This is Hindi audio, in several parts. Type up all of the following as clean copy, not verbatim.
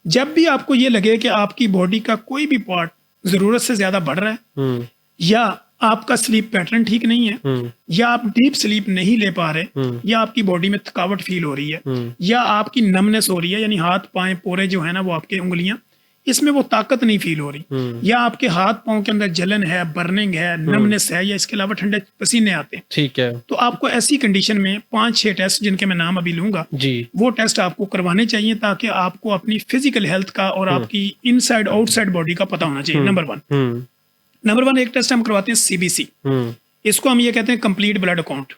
जब भी आपको ये लगे कि आपकी बॉडी का कोई भी पार्ट जरूरत से ज्यादा बढ़ रहा है, या आपका स्लीप पैटर्न ठीक नहीं है, या आप डीप स्लीप नहीं ले पा रहे, या आपकी बॉडी में थकावट फील हो रही है, या आपकी नमनेस हो रही है, यानी हाथ पांव पोरे जो है ना वो आपके उंगलियां, इसमें वो ताकत नहीं फील हो रही, या आपके हाथ पांव के अंदर जलन है, बर्निंग है, नमनेस है, या इसके अलावा ठंडे पसीने आते हैं, ठीक है, तो आपको ऐसी कंडीशन में 5-6 टेस्ट, जिनके मैं नाम अभी लूंगा जी, वो टेस्ट आपको करवाने चाहिए, ताकि आपको अपनी फिजिकल हेल्थ का और आपकी इनसाइड आउटसाइड बॉडी का पता होना चाहिए। नंबर वन एक टेस्ट हम करवाते हैं सीबीसी, इसको हम ये कहते हैं कंप्लीट ब्लड अकाउंट।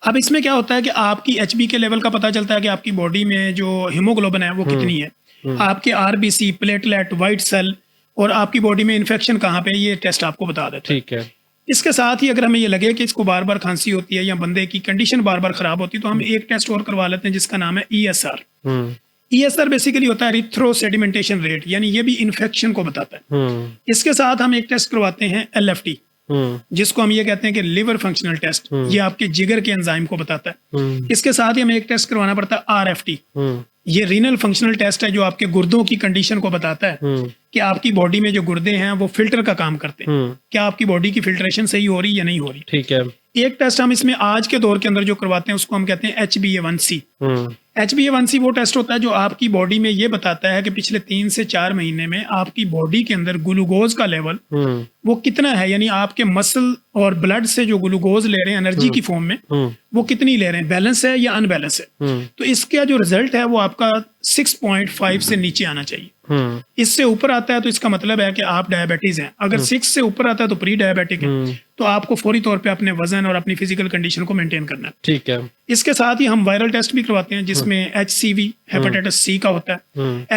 अब इसमें क्या होता है कि आपकी एचबी के लेवल का पता चलता है कि आपकी बॉडी में जो हीमोग्लोबिन है वो कितनी है, आपके आरबीसी, प्लेटलेट, व्हाइट सेल, और आपकी बॉडी में इन्फेक्शन कहाँ पे, ये टेस्ट आपको बता देता है। ठीक है। इसके साथ ही अगर हमें ये लगे कि इसको बार बार खांसी होती है या बंदे की कंडीशन बार बार खराब होती है, तो हम एक टेस्ट और करवा लेते हैं जिसका नाम है ईएसआर। ईएसआर बेसिकली होता है इरिथ्रो सेडिमेंटेशन रेट, यानी ये भी इन्फेक्शन को बताता है। इसके साथ हम एक टेस्ट करवाते हैं एलएफटी, जिसको हम ये कहते हैं कि लिवर फंक्शनल टेस्ट, ये आपके जिगर के एंजाइम को बताता है। इसके साथ ही हमें एक टेस्ट करवाना पड़ता है आरएफटी, ये रीनल फंक्शनल टेस्ट है जो आपके गुर्दों की कंडीशन को बताता है कि आपकी बॉडी में जो गुर्दे हैं वो फिल्टर का काम करते हैं, क्या आपकी बॉडी की फिल्ट्रेशन सही हो रही है या नहीं हो रही। ठीक है। एक टेस्ट हम इसमें आज के दौर के अंदर जो करवाते हैं उसको हम कहते हैं HbA1c। HbA1c वो टेस्ट होता है जो आपकी बॉडी में ये बताता है कि पिछले 3 से 4 महीने में आपकी बॉडी के अंदर ग्लूकोज का लेवल वो कितना है, यानी आपके मसल और ब्लड से जो ग्लूकोज ले रहे हैं एनर्जी की फॉर्म में वो कितनी ले रहे हैं, बैलेंस है या अनबैलेंस है। तो इसका जो रिजल्ट है वो आपका 6.5 से नीचे आना चाहिए। इससे ऊपर आता है तो इसका मतलब है कि आप डायबिटीज हैं, अगर 6 से ऊपर आता है तो प्री डायबिटिक है, तो आपको फौरी तौर पे अपने वजन और अपनी फिजिकल कंडीशन को मेंटेन करना है। ठीक है। इसके साथ ही हम वायरल टेस्ट भी करवाते हैं जिसमें HCV हेपेटाइटिस सी का होता है,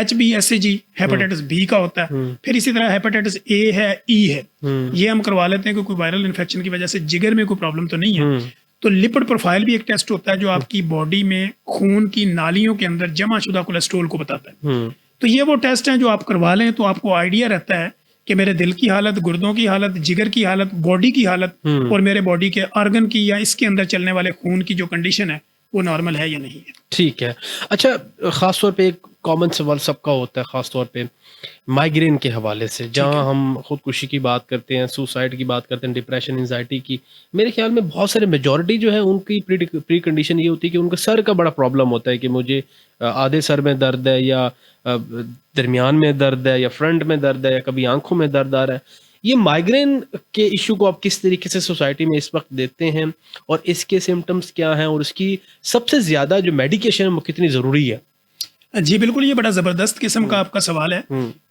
HBsAg हेपेटाइटिस बी का होता है, फिर इसी तरह हेपेटाइटिस A है, E है, ये हम करवा लेते हैं कि कोई वायरल इन्फेक्शन की वजह से जिगर में कोई प्रॉब्लम तो नहीं है। तो लिपिड प्रोफाइल भी एक टेस्ट होता है जो आपकी बॉडी में खून की नालियों के अंदर जमा शुदा कोलेस्ट्रॉल को बताता है। तो ये वो टेस्ट हैं जो आप करवा लें तो आपको आइडिया रहता है कि मेरे दिल की हालत, गुर्दों की हालत, जिगर की हालत, बॉडी की हालत और मेरे बॉडी के ऑर्गन की या इसके अंदर चलने वाले खून की जो कंडीशन है वो नॉर्मल है या नहीं है। ठीक है। अच्छा, खास तौर पे एक कॉमन सवाल सबका होता है, खास तौर पे माइग्रेन के हवाले से, जहां हम खुदकुशी की बात करते हैं, सुसाइड की बात करते हैं, डिप्रेशन, एंजाइटी की, मेरे ख्याल में बहुत सारे मेजॉरिटी जो है उनकी प्री कंडीशन ये होती है कि उनका सर का बड़ा प्रॉब्लम होता है कि मुझे आधे सर में दर्द है, या दरमियान में दर्द है, या फ्रंट में दर्द है, या कभी आंखों में दर्द आ रहा है। ये माइग्रेन के इशू को आप किस तरीके से सोसाइटी में इस वक्त देते हैं, और इसके सिम्टम्स क्या हैं, और इसकी सबसे ज्यादा जो मेडिकेशन है वो कितनी जरूरी है? जी बिल्कुल, ये बड़ा जबरदस्त किस्म का आपका सवाल है।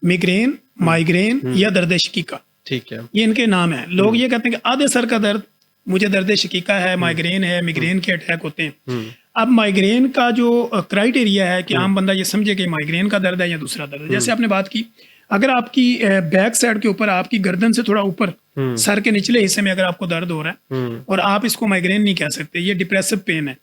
मिग्रेन, माइग्रेन या दर्द शकीका, ठीक है, ये इनके नाम है। लोग ये कहते हैं कि आधे सर का दर्द, मुझे दर्द शकीका है, माइग्रेन है, मिग्रेन के अटैक होते हैं। अब माइग्रेन का जो क्राइटेरिया है कि आम बंदा ये समझे कि माइग्रेन का दर्द है या दूसरा दर्द है। जैसे आपने बात की, अगर आपकी बैक साइड के ऊपर, आपकी गर्दन से थोड़ा ऊपर सर के निचले हिस्से में अगर आपको दर्द हो रहा है और आप इसको माइग्रेन नहीं कह सकते, ये डिप्रेसिव पेन है,